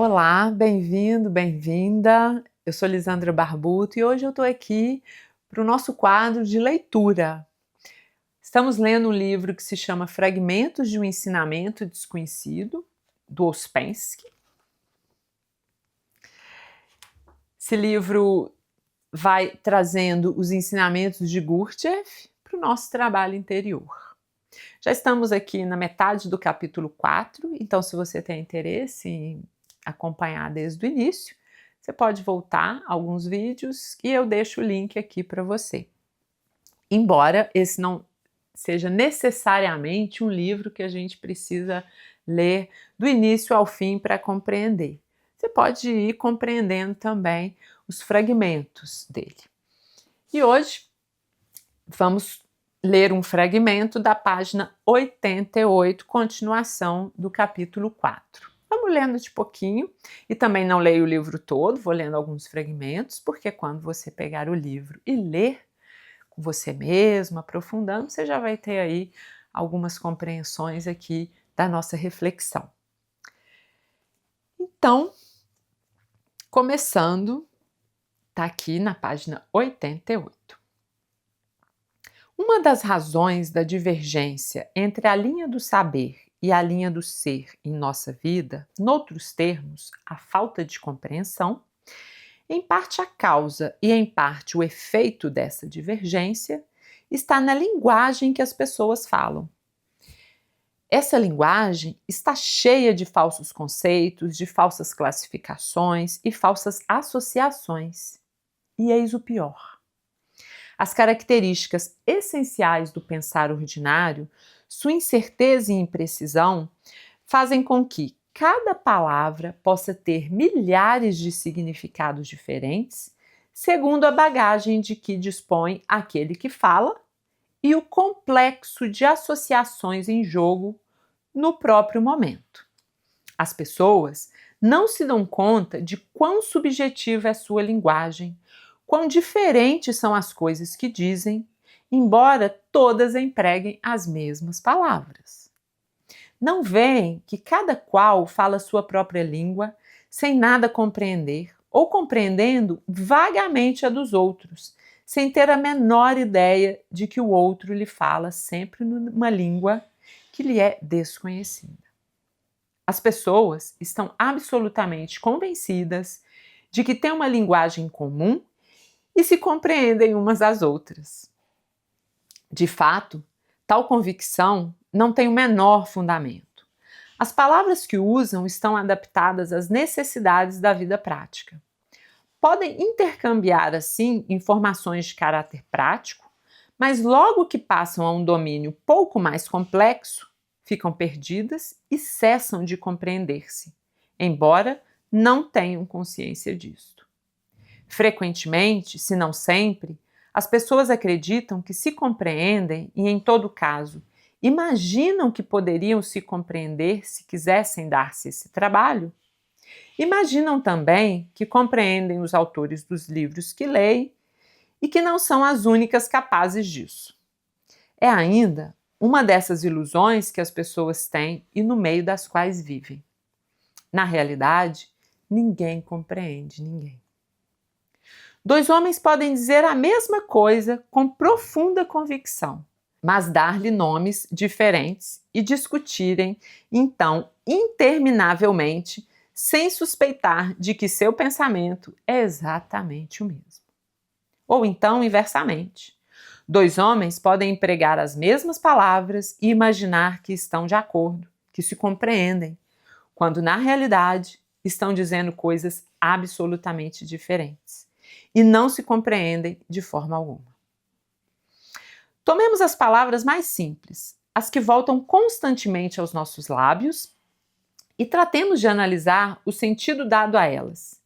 Olá, bem-vindo, bem-vinda. Eu sou Lisandra Barbuto e hoje eu estou aqui para o nosso quadro de leitura. Estamos lendo um livro que se chama Fragmentos de um Ensinamento Desconhecido, do Ouspensky. Esse livro vai trazendo os ensinamentos de Gurdjieff para o nosso trabalho interior. Já estamos aqui na metade do capítulo 4, então se você tem interesse em acompanhar desde o início, você pode voltar a alguns vídeos e eu deixo o link aqui para você. Embora esse não seja necessariamente um livro que a gente precisa ler do início ao fim para compreender. Você pode ir compreendendo também os fragmentos dele. E hoje vamos ler um fragmento da página 88, continuação do capítulo 4. Vamos lendo de pouquinho, e também não leio o livro todo, vou lendo alguns fragmentos, porque quando você pegar o livro e ler com você mesmo, aprofundando, você já vai ter aí algumas compreensões aqui da nossa reflexão. Então, começando, está aqui na página 88. Uma das razões da divergência entre a linha do saber e a linha do ser em nossa vida, noutros termos, a falta de compreensão, em parte a causa e em parte o efeito dessa divergência, está na linguagem que as pessoas falam. Essa linguagem está cheia de falsos conceitos, de falsas classificações e falsas associações. E eis o pior. As características essenciais do pensar ordinário, sua incerteza e imprecisão, fazem com que cada palavra possa ter milhares de significados diferentes, segundo a bagagem de que dispõe aquele que fala e o complexo de associações em jogo no próprio momento. As pessoas não se dão conta de quão subjetiva é sua linguagem, quão diferentes são as coisas que dizem, embora todas empreguem as mesmas palavras. Não veem que cada qual fala sua própria língua, sem nada compreender, ou compreendendo vagamente a dos outros, sem ter a menor ideia de que o outro lhe fala sempre numa língua que lhe é desconhecida. As pessoas estão absolutamente convencidas de que têm uma linguagem comum e se compreendem umas às outras. De fato, tal convicção não tem o menor fundamento. As palavras que usam estão adaptadas às necessidades da vida prática. Podem intercambiar, assim, informações de caráter prático, mas logo que passam a um domínio pouco mais complexo, ficam perdidas e cessam de compreender-se, embora não tenham consciência disto. Frequentemente, se não sempre, as pessoas acreditam que se compreendem e, em todo caso, imaginam que poderiam se compreender se quisessem dar-se esse trabalho. Imaginam também que compreendem os autores dos livros que leem e que não são as únicas capazes disso. É ainda uma dessas ilusões que as pessoas têm e no meio das quais vivem. Na realidade, ninguém compreende ninguém. Dois homens podem dizer a mesma coisa com profunda convicção, mas dar-lhe nomes diferentes e discutirem, então, interminavelmente, sem suspeitar de que seu pensamento é exatamente o mesmo. Ou então, inversamente. Dois homens podem empregar as mesmas palavras e imaginar que estão de acordo, que se compreendem, quando, na realidade, estão dizendo coisas absolutamente diferentes e não se compreendem de forma alguma. Tomemos as palavras mais simples, as que voltam constantemente aos nossos lábios, e tratemos de analisar o sentido dado a elas.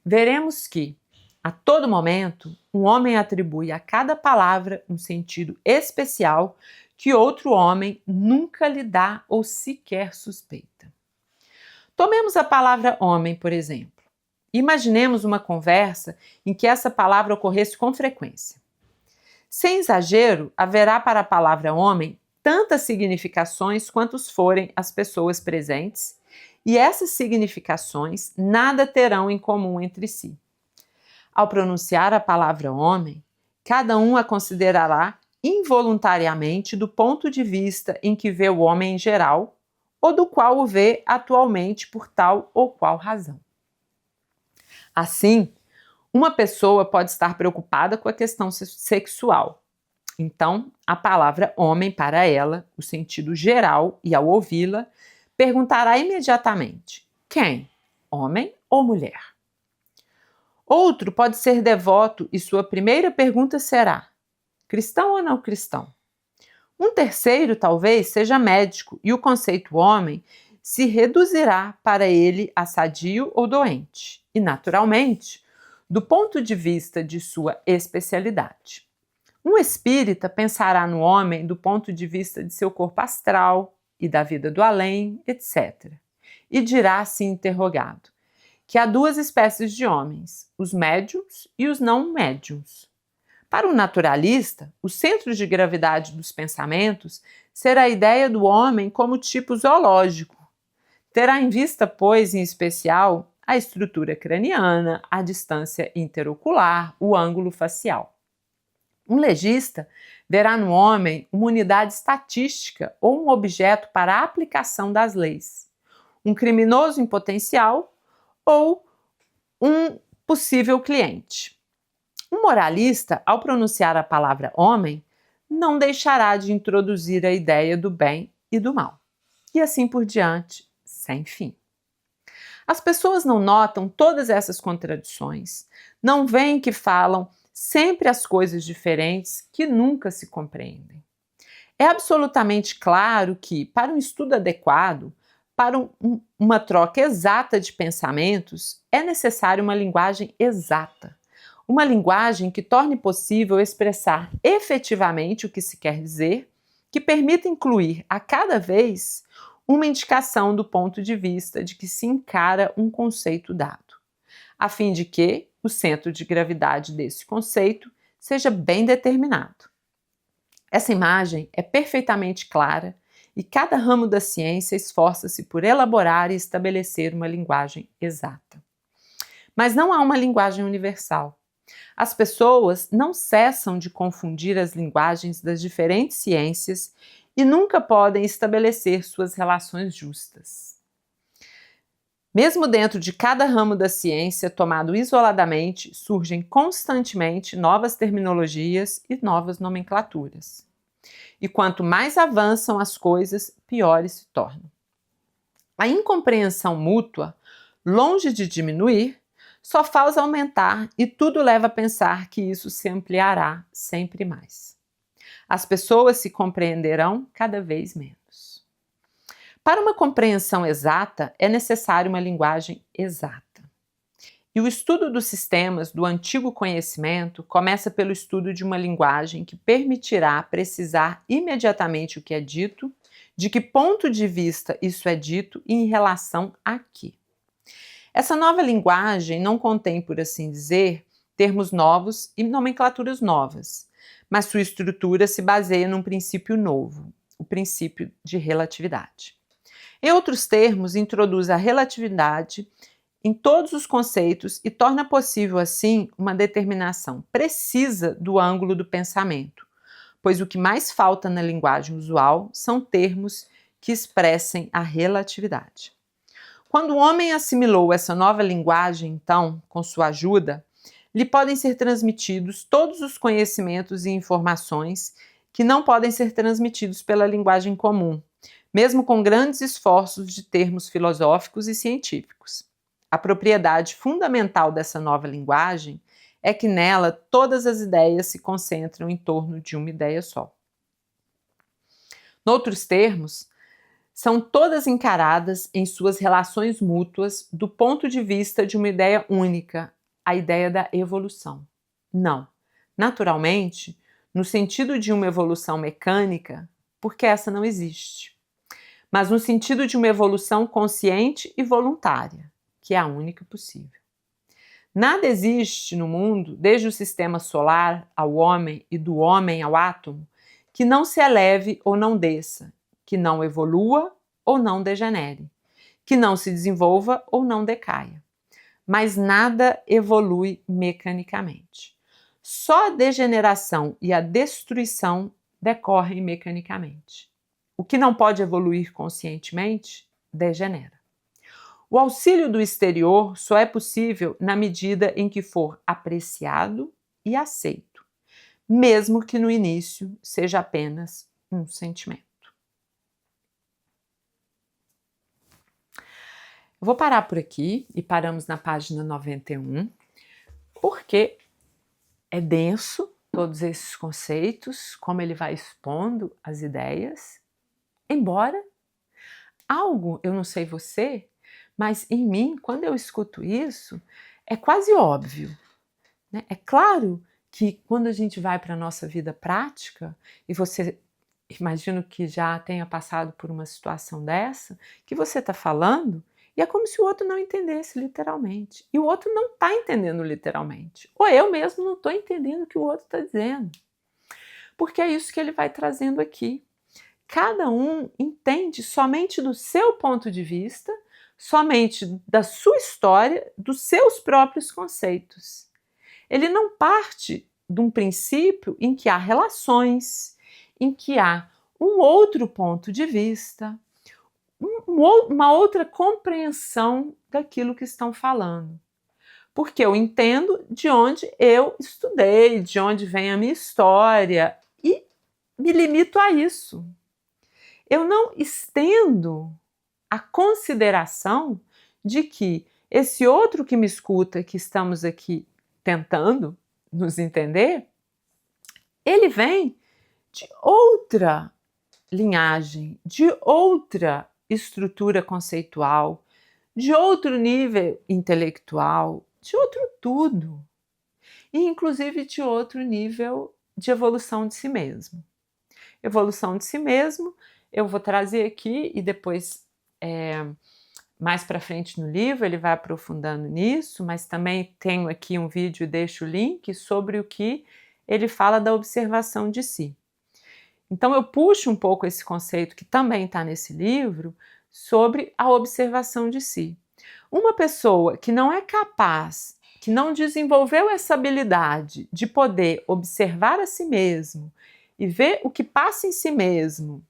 Veremos que, a todo momento, um homem atribui a cada palavra um sentido especial que outro homem nunca lhe dá ou sequer suspeita. Tomemos a palavra homem, por exemplo. Imaginemos uma conversa em que essa palavra ocorresse com frequência. Sem exagero, haverá para a palavra homem tantas significações quantos forem as pessoas presentes, e essas significações nada terão em comum entre si. Ao pronunciar a palavra homem, cada um a considerará involuntariamente do ponto de vista em que vê o homem em geral, ou do qual o vê atualmente por tal ou qual razão. Assim, uma pessoa pode estar preocupada com a questão sexual. Então, a palavra homem para ela, o sentido geral, e ao ouvi-la, perguntará imediatamente: quem? Homem ou mulher? Outro pode ser devoto e sua primeira pergunta será: cristão ou não cristão? Um terceiro talvez seja médico e o conceito homem se reduzirá para ele a sadio ou doente, e naturalmente, do ponto de vista de sua especialidade. Um espírita pensará no homem do ponto de vista de seu corpo astral e da vida do além, etc. E dirá, se interrogado, que há duas espécies de homens, os médiums e os não médiums. Para o naturalista, o centro de gravidade dos pensamentos será a ideia do homem como tipo zoológico. Terá em vista, pois, em especial, a estrutura craniana, a distância interocular, o ângulo facial. Um legista verá no homem uma unidade estatística ou um objeto para a aplicação das leis. Um criminoso em potencial ou um possível cliente. Um moralista, ao pronunciar a palavra homem, não deixará de introduzir a ideia do bem e do mal. E assim por diante, sem fim. As pessoas não notam todas essas contradições, não veem que falam sempre as coisas diferentes que nunca se compreendem. É absolutamente claro que, para um estudo adequado, para uma troca exata de pensamentos, é necessária uma linguagem exata. Uma linguagem que torne possível expressar efetivamente o que se quer dizer, que permita incluir a cada vez uma indicação do ponto de vista de que se encara um conceito dado, a fim de que o centro de gravidade desse conceito seja bem determinado. Essa imagem é perfeitamente clara e cada ramo da ciência esforça-se por elaborar e estabelecer uma linguagem exata. Mas não há uma linguagem universal. As pessoas não cessam de confundir as linguagens das diferentes ciências e nunca podem estabelecer suas relações justas. Mesmo dentro de cada ramo da ciência, tomado isoladamente, surgem constantemente novas terminologias e novas nomenclaturas. E quanto mais avançam as coisas, piores se tornam. A incompreensão mútua, longe de diminuir, só faz aumentar e tudo leva a pensar que isso se ampliará sempre mais. As pessoas se compreenderão cada vez menos. Para uma compreensão exata, é necessária uma linguagem exata. E o estudo dos sistemas do antigo conhecimento começa pelo estudo de uma linguagem que permitirá precisar imediatamente o que é dito, de que ponto de vista isso é dito e em relação a quê. Essa nova linguagem não contém, por assim dizer, termos novos e nomenclaturas novas, mas sua estrutura se baseia num princípio novo, o princípio de relatividade. Em outros termos, introduz a relatividade em todos os conceitos e torna possível, assim, uma determinação precisa do ângulo do pensamento, pois o que mais falta na linguagem usual são termos que expressem a relatividade. Quando o homem assimilou essa nova linguagem, então, com sua ajuda, lhe podem ser transmitidos todos os conhecimentos e informações que não podem ser transmitidos pela linguagem comum, mesmo com grandes esforços de termos filosóficos e científicos. A propriedade fundamental dessa nova linguagem é que nela todas as ideias se concentram em torno de uma ideia só. Noutros termos, são todas encaradas em suas relações mútuas do ponto de vista de uma ideia única, a ideia da evolução. Não, naturalmente, no sentido de uma evolução mecânica, porque essa não existe, mas no sentido de uma evolução consciente e voluntária, que é a única possível. Nada existe no mundo, desde o sistema solar ao homem e do homem ao átomo, que não se eleve ou não desça, que não evolua ou não degenere, que não se desenvolva ou não decaia. Mas nada evolui mecanicamente. Só a degeneração e a destruição decorrem mecanicamente. O que não pode evoluir conscientemente, degenera. O auxílio do exterior só é possível na medida em que for apreciado e aceito, mesmo que no início seja apenas um sentimento. Eu vou parar por aqui e paramos na página 91, porque é denso todos esses conceitos, como ele vai expondo as ideias, embora algo, eu não sei você, mas em mim, quando eu escuto isso, é quase óbvio, né? É claro que quando a gente vai para a nossa vida prática, e você, imagino que já tenha passado por uma situação dessa, que você está falando, e é como se o outro não entendesse literalmente. E o outro não está entendendo literalmente. Ou eu mesmo não estou entendendo o que o outro está dizendo. Porque é isso que ele vai trazendo aqui. Cada um entende somente do seu ponto de vista, somente da sua história, dos seus próprios conceitos. Ele não parte de um princípio em que há relações, em que há um outro ponto de vista, uma outra compreensão daquilo que estão falando. Porque eu entendo de onde eu estudei, de onde vem a minha história e me limito a isso. Eu não estendo a consideração de que esse outro que me escuta, que estamos aqui tentando nos entender, ele vem de outra linhagem, de outra estrutura conceitual, de outro nível intelectual, de outro tudo, e inclusive de outro nível de evolução de si mesmo. Evolução de si mesmo, eu vou trazer aqui e depois, mais para frente no livro, ele vai aprofundando nisso, mas também tenho aqui um vídeo e deixo o link sobre o que ele fala da observação de si. Então eu puxo um pouco esse conceito que também está nesse livro sobre a observação de si. Uma pessoa que não é capaz, que não desenvolveu essa habilidade de poder observar a si mesmo e ver o que passa em si mesmo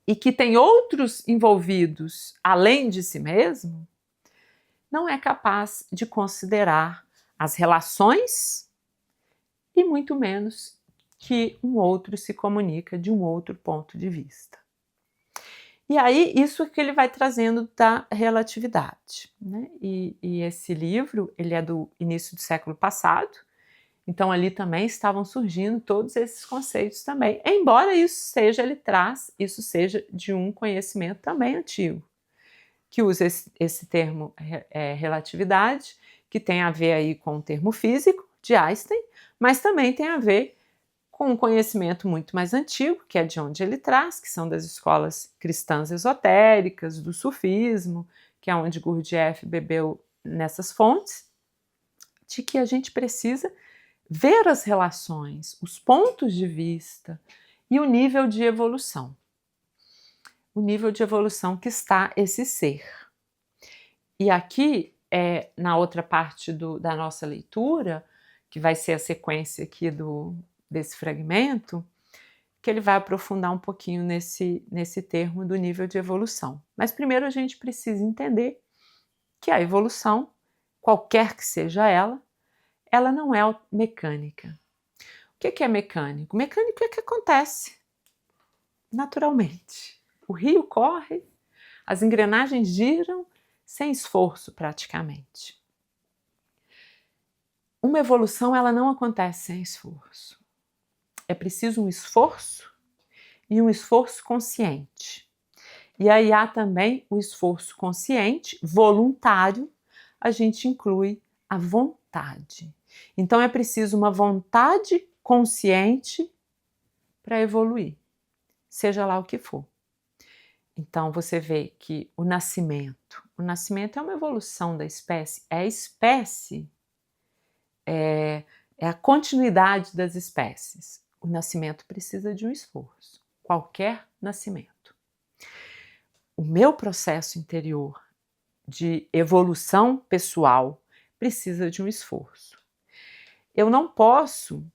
e que tem outros envolvidos além de si mesmo, não é capaz de considerar as relações e muito menos que um outro se comunica de um outro ponto de vista. E aí, isso é que ele vai trazendo da relatividade, né? E esse livro, ele é do início do século passado, então ali também estavam surgindo todos esses conceitos também, embora ele traz, isso seja de um conhecimento também antigo, que usa esse termo relatividade, que tem a ver aí com o termo físico de Einstein, mas também tem a ver com um conhecimento muito mais antigo, que é de onde ele traz, que são das escolas cristãs esotéricas, do sufismo, que é onde Gurdjieff bebeu nessas fontes, de que a gente precisa ver as relações, os pontos de vista e o nível de evolução. O nível de evolução que está esse ser. E aqui, na outra parte da nossa leitura, que vai ser a sequência aqui desse fragmento, que ele vai aprofundar um pouquinho nesse termo do nível de evolução. Mas primeiro a gente precisa entender que a evolução, qualquer que seja ela não é mecânica. O que é mecânico? Mecânico é que acontece naturalmente. O rio corre, as engrenagens giram sem esforço praticamente. Uma evolução ela não acontece sem esforço. É preciso um esforço e um esforço consciente. E aí há também o esforço consciente, voluntário, a gente inclui a vontade. Então é preciso uma vontade consciente para evoluir, seja lá o que for. Então você vê que o nascimento é uma evolução da espécie, é a continuidade das espécies. O nascimento precisa de um esforço, qualquer nascimento. o meu processo interior de evolução pessoal precisa de um esforço. Eu não posso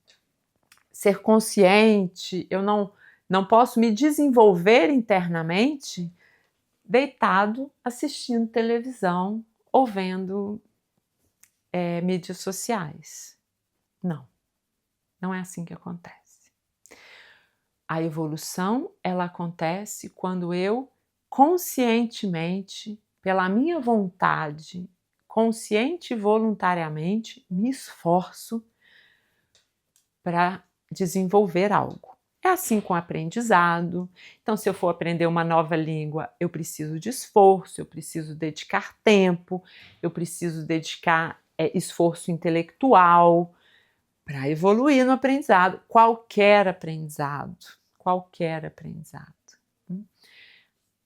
ser consciente, eu não posso me desenvolver internamente deitado assistindo televisão ou vendo mídias sociais. Não é assim que acontece. A evolução, ela acontece quando eu conscientemente, pela minha vontade, consciente e voluntariamente, me esforço para desenvolver algo. É assim com o aprendizado. Então, se eu for aprender uma nova língua, eu preciso de esforço, eu preciso dedicar tempo, eu preciso dedicar esforço intelectual para evoluir no aprendizado, qualquer aprendizado, qualquer aprendizado.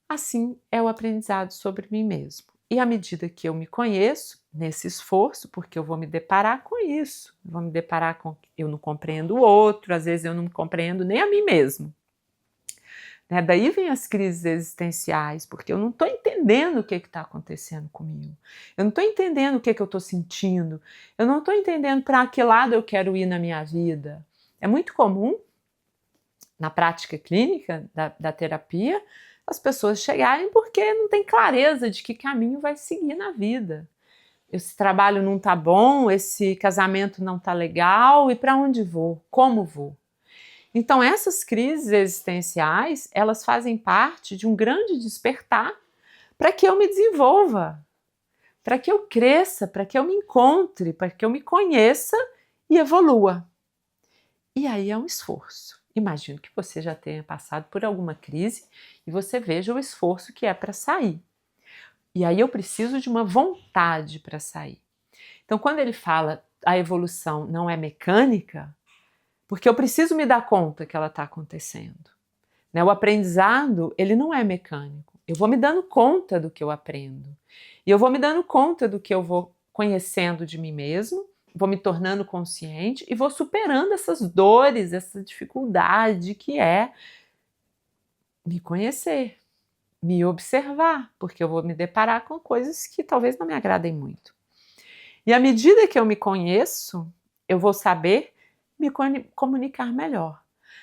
Assim é o aprendizado sobre mim mesmo. E à medida que eu me conheço, nesse esforço, porque eu vou me deparar com isso, vou me deparar com eu não compreendo o outro, às vezes eu não me compreendo nem a mim mesmo. Né? Daí vem as crises existenciais, porque eu não estou entendendo o que está acontecendo comigo, eu não estou entendendo o que eu estou sentindo, eu não estou entendendo para que lado eu quero ir na minha vida. É muito comum, na prática clínica da terapia, as pessoas chegarem porque não tem clareza de que caminho vai seguir na vida. Esse trabalho não está bom, esse casamento não está legal, e para onde vou? Como vou? Então essas crises existenciais, elas fazem parte de um grande despertar para que eu me desenvolva, para que eu cresça, para que eu me encontre, para que eu me conheça e evolua. E aí é um esforço. Imagino que você já tenha passado por alguma crise e você veja o esforço que é para sair. E aí eu preciso de uma vontade para sair. Então, quando ele fala a evolução não é mecânica, porque eu preciso me dar conta que ela está acontecendo. Né? O aprendizado, ele não é mecânico. Eu vou me dando conta do que eu aprendo. E eu vou me dando conta do que eu vou conhecendo de mim mesmo, vou me tornando consciente e vou superando essas dores, essa dificuldade que é me conhecer, me observar, porque eu vou me deparar com coisas que talvez não me agradem muito. E à medida que eu me conheço, eu vou saber me comunicar melhor.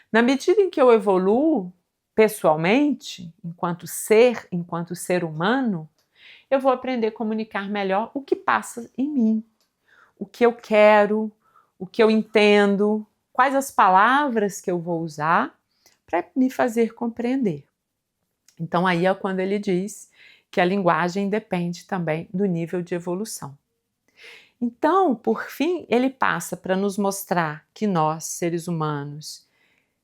Na medida em que eu evoluo pessoalmente, enquanto ser humano, eu vou aprender a comunicar melhor o que passa em mim, o que eu quero, o que eu entendo, quais as palavras que eu vou usar para me fazer compreender. Então aí é quando ele diz que a linguagem depende também do nível de evolução. Então, por fim, ele passa para nos mostrar que nós, seres humanos,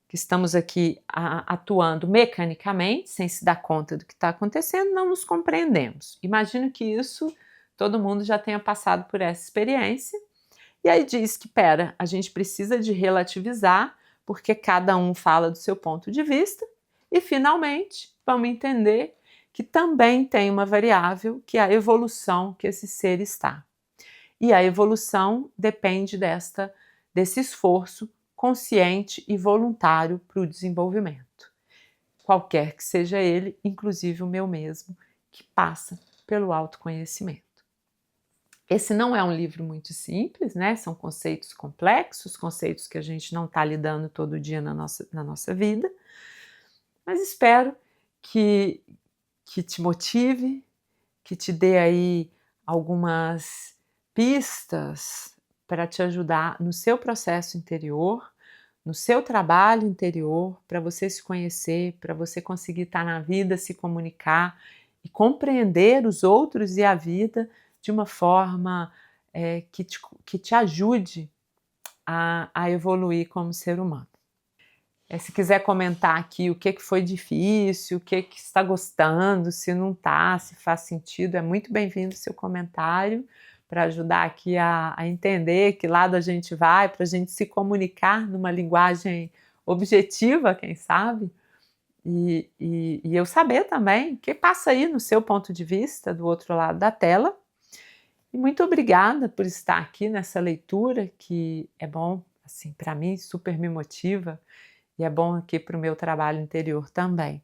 que estamos aqui atuando mecanicamente, sem se dar conta do que está acontecendo, não nos compreendemos. Imagino que isso todo mundo já tenha passado por essa experiência. E aí diz que, a gente precisa de relativizar, porque cada um fala do seu ponto de vista, e finalmente vamos entender que também tem uma variável, que é a evolução que esse ser está. E a evolução depende desse esforço consciente e voluntário para o desenvolvimento. Qualquer que seja ele, inclusive o meu mesmo, que passa pelo autoconhecimento. Esse não é um livro muito simples, né? São conceitos complexos, conceitos que a gente não está lidando todo dia na nossa vida, mas espero que te motive, que te dê aí algumas pistas para te ajudar no seu processo interior, no seu trabalho interior, para você se conhecer, para você conseguir estar na vida, se comunicar e compreender os outros e a vida de uma forma que te ajude a evoluir como ser humano. Se quiser comentar aqui o que foi difícil, o que está gostando, se não está, se faz sentido, é muito bem-vindo o seu comentário para ajudar aqui a entender que lado a gente vai, para a gente se comunicar numa linguagem objetiva, quem sabe, e eu saber também o que passa aí no seu ponto de vista, do outro lado da tela. E muito obrigada por estar aqui nessa leitura, que é bom, assim, para mim, super me motiva, e é bom aqui para o meu trabalho interior também.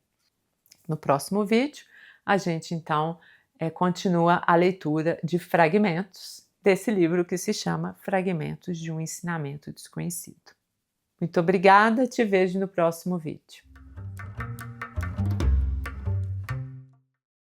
No próximo vídeo, a gente então continua a leitura de fragmentos desse livro que se chama Fragmentos de um Ensinamento Desconhecido. Muito obrigada, te vejo no próximo vídeo.